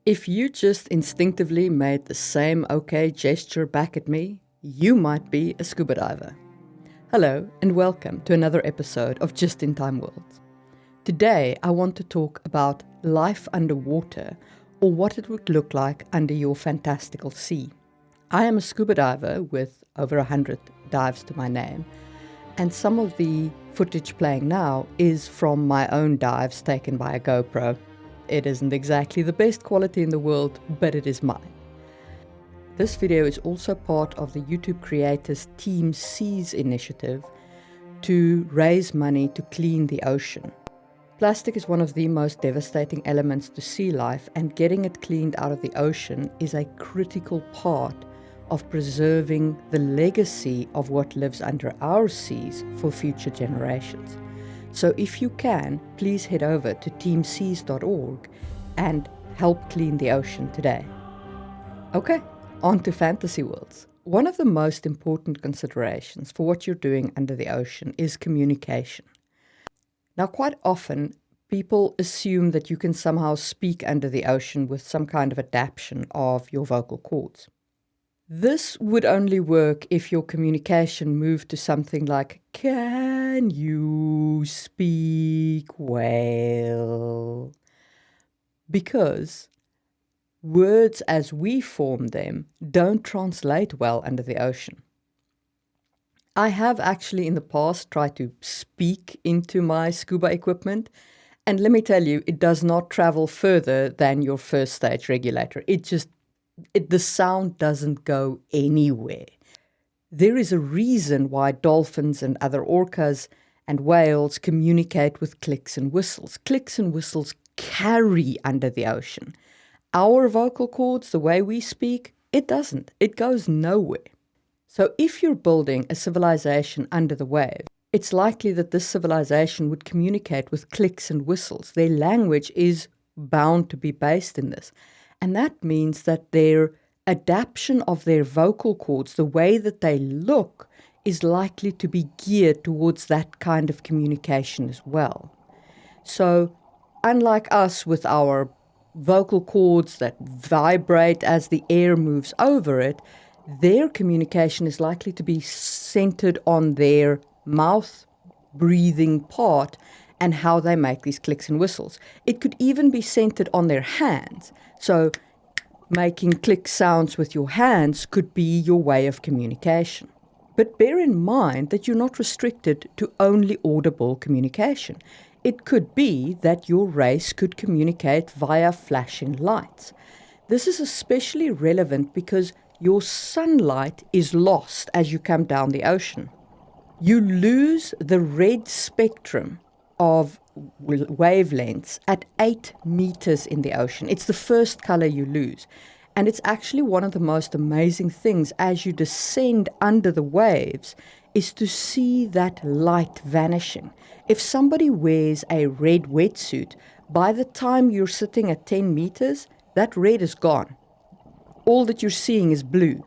If you just instinctively made the same okay gesture back at me, you might be a scuba diver. Hello and welcome to another episode of Just in Time World. Today I want to talk about life underwater, or what it would look like under your fantastical sea. I am a scuba diver with over 100 dives to my name, and some of the footage playing now is from my own dives taken by a GoPro. It isn't exactly the best quality in the world, but it is mine. This video is also part of the YouTube creators' teamseas initiative to raise money to clean the ocean. Plastic is one of the most devastating elements to sea life, and getting it cleaned out of the ocean is a critical part of preserving the legacy of what lives under our seas for future generations. So if you can, please head over to teamseas.org and help clean the ocean today. Okay, on to fantasy worlds. One of the most important considerations for what you're doing under the ocean is communication. Now, quite often, people assume that you can somehow speak under the ocean with some kind of adaptation of your vocal cords. This would only work if your communication moved to something like, "Can you speak whale?" Because words as we form them don't translate well under the ocean. I have actually in the past tried to speak into my scuba equipment, and let me tell you, it does not travel further than your first stage regulator. The sound doesn't go anywhere. There is a reason why dolphins and other orcas and whales communicate with clicks and whistles. Clicks and whistles carry under the ocean. Our vocal cords, the way we speak, it doesn't. It goes nowhere. So if you're building a civilization under the wave, it's likely that this civilization would communicate with clicks and whistles. Their language is bound to be based in this. And that means that their adaptation of their vocal cords, the way that they look, is likely to be geared towards that kind of communication as well. So unlike us with our vocal cords that vibrate as the air moves over it, their communication is likely to be centered on their mouth breathing part and how they make these clicks and whistles. It could even be centered on their hands. So making click sounds with your hands could be your way of communication. But bear in mind that you're not restricted to only audible communication. It could be that your race could communicate via flashing lights. This is especially relevant because your sunlight is lost as you come down the ocean. You lose the red spectrum of wavelengths at 8 meters in the ocean. It's the first color you lose. And it's actually one of the most amazing things as you descend under the waves is to see that light vanishing. If somebody wears a red wetsuit, by the time you're sitting at 10 meters, that red is gone. All that you're seeing is blue.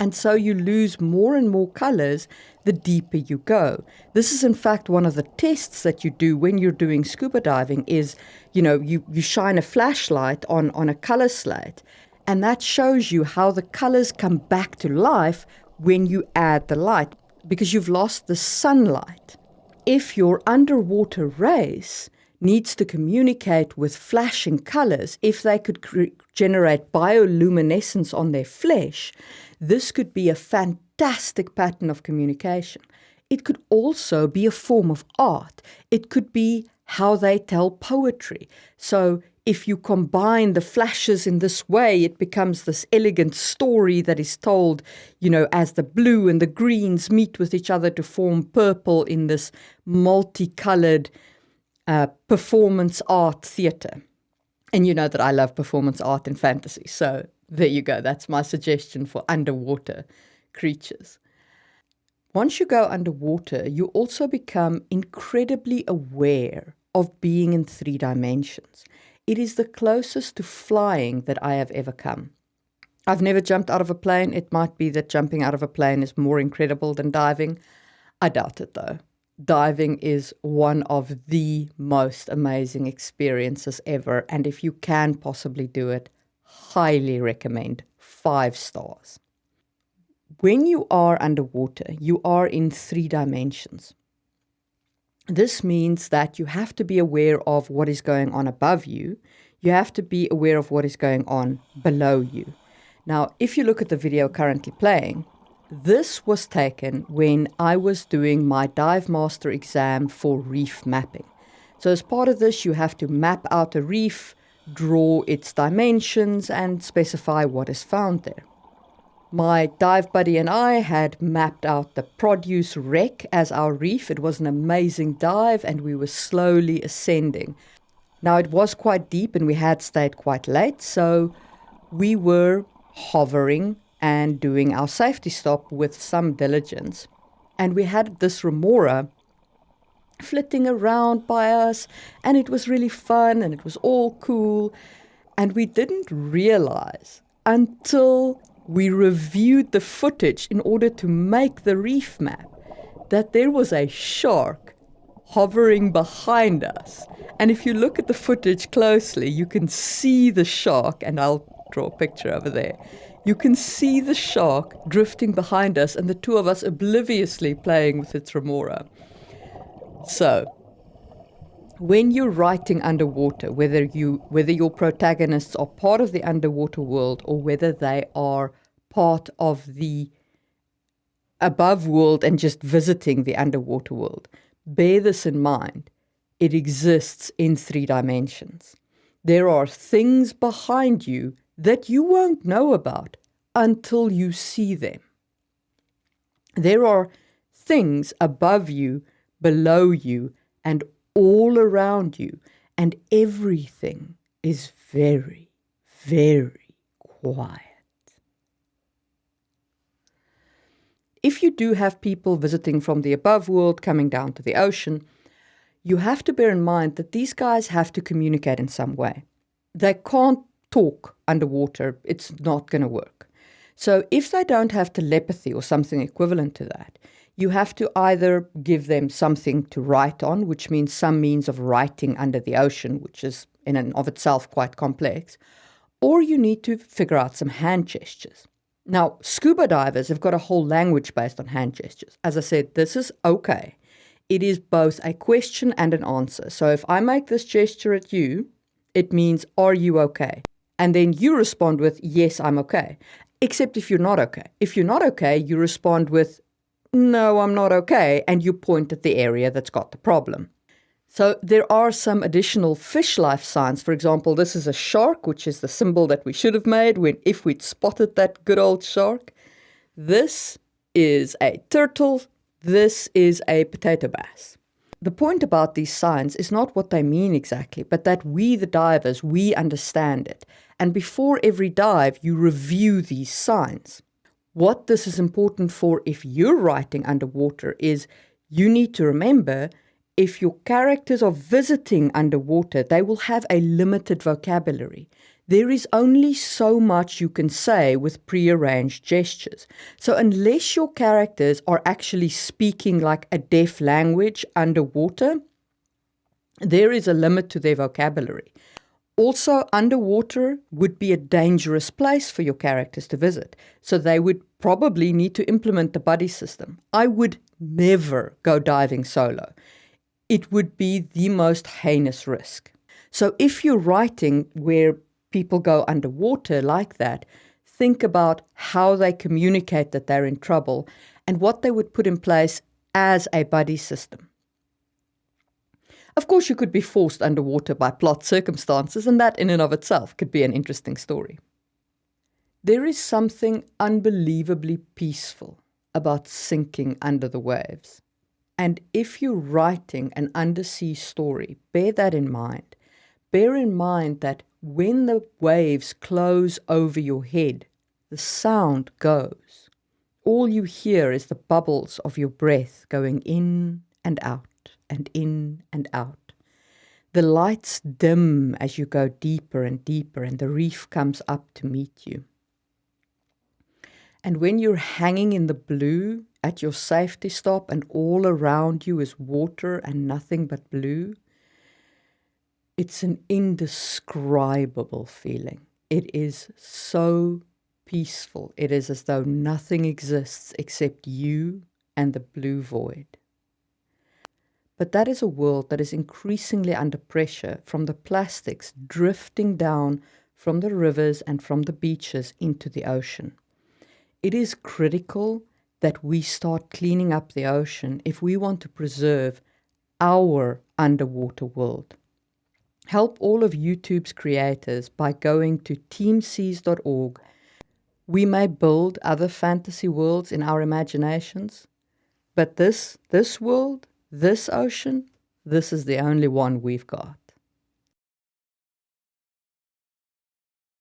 And so you lose more and more colors the deeper you go. This is in fact one of the tests that you do when you're doing scuba diving is, you shine a flashlight on a color slate, and that shows you how the colors come back to life when you add the light, because you've lost the sunlight. If your underwater race needs to communicate with flashing colors, if they could generate bioluminescence on their flesh, this could be a fantastic pattern of communication. It could also be a form of art. It could be how they tell poetry. So if you combine the flashes in this way, it becomes this elegant story that is told, as the blue and the greens meet with each other to form purple in this multicolored performance art theatre. And you know that I love performance art and fantasy. So there you go. That's my suggestion for underwater creatures. Once you go underwater, you also become incredibly aware of being in 3 dimensions. It is the closest to flying that I have ever come. I've never jumped out of a plane. It might be that jumping out of a plane is more incredible than diving. I doubt it though. Diving is one of the most amazing experiences ever, and if you can possibly do it, highly recommend, 5 stars. When you are underwater, you are in 3 dimensions. This means that you have to be aware of what is going on above you. You have to be aware of what is going on below you. Now, if you look at the video currently playing, this was taken when I was doing my Dive Master exam for reef mapping. So as part of this, you have to map out a reef, draw its dimensions, and specify what is found there. My dive buddy and I had mapped out the produce wreck as our reef. It was an amazing dive, and we were slowly ascending. Now, it was quite deep and we had stayed quite late, so we were hovering and doing our safety stop with some diligence. And we had this remora flitting around by us, and it was really fun and it was all cool. And we didn't realize until we reviewed the footage in order to make the reef map that there was a shark hovering behind us. And if you look at the footage closely, you can see the shark, and I'll draw a picture over there. You can see the shark drifting behind us and the two of us obliviously playing with its remora. So, when you're writing underwater, whether your protagonists are part of the underwater world or whether they are part of the above world and just visiting the underwater world, bear this in mind. It exists in 3 dimensions. There are things behind you that you won't know about until you see them. There are things above you, below you, and all around you, and everything is very, very quiet. If you do have people visiting from the above world coming down to the ocean, you have to bear in mind that these guys have to communicate in some way. They can't talk underwater. It's not going to work. So if they don't have telepathy or something equivalent to that, you have to either give them something to write on, which means some means of writing under the ocean, which is in and of itself quite complex, or you need to figure out some hand gestures. Now, scuba divers have got a whole language based on hand gestures. As I said, this is okay. It is both a question and an answer. So if I make this gesture at you, it means, are you okay? And then you respond with, yes, I'm okay. Except if you're not okay. If you're not okay, you respond with, no, I'm not okay, and you point at the area that's got the problem. So there are some additional fish life signs. For example, this is a shark, which is the symbol that we should have made if we'd spotted that good old shark. This is a turtle. This is a potato bass. The point about these signs is not what they mean exactly, but that we, the divers, we understand it. And before every dive, you review these signs. What this is important for if you're writing underwater is you need to remember if your characters are visiting underwater, they will have a limited vocabulary. There is only so much you can say with prearranged gestures. So unless your characters are actually speaking like a deaf language underwater, there is a limit to their vocabulary. Also, underwater would be a dangerous place for your characters to visit, so they would probably need to implement the buddy system. I would never go diving solo. It would be the most heinous risk. So if you're writing where people go underwater like that, think about how they communicate that they're in trouble and what they would put in place as a buddy system. Of course, you could be forced underwater by plot circumstances, and that in and of itself could be an interesting story. There is something unbelievably peaceful about sinking under the waves. And if you're writing an undersea story, bear that in mind. Bear in mind that when the waves close over your head, the sound goes. All you hear is the bubbles of your breath going in and out and in and out. The lights dim as you go deeper and deeper, and the reef comes up to meet you. And when you're hanging in the blue at your safety stop and all around you is water and nothing but blue, it's an indescribable feeling. It is so peaceful. It is as though nothing exists except you and the blue void. But that is a world that is increasingly under pressure from the plastics drifting down from the rivers and from the beaches into the ocean. It is critical that we start cleaning up the ocean if we want to preserve our underwater world. Help all of YouTube's creators by going to teamseas.org. We may build other fantasy worlds in our imaginations, but this world, this ocean, this is the only one we've got.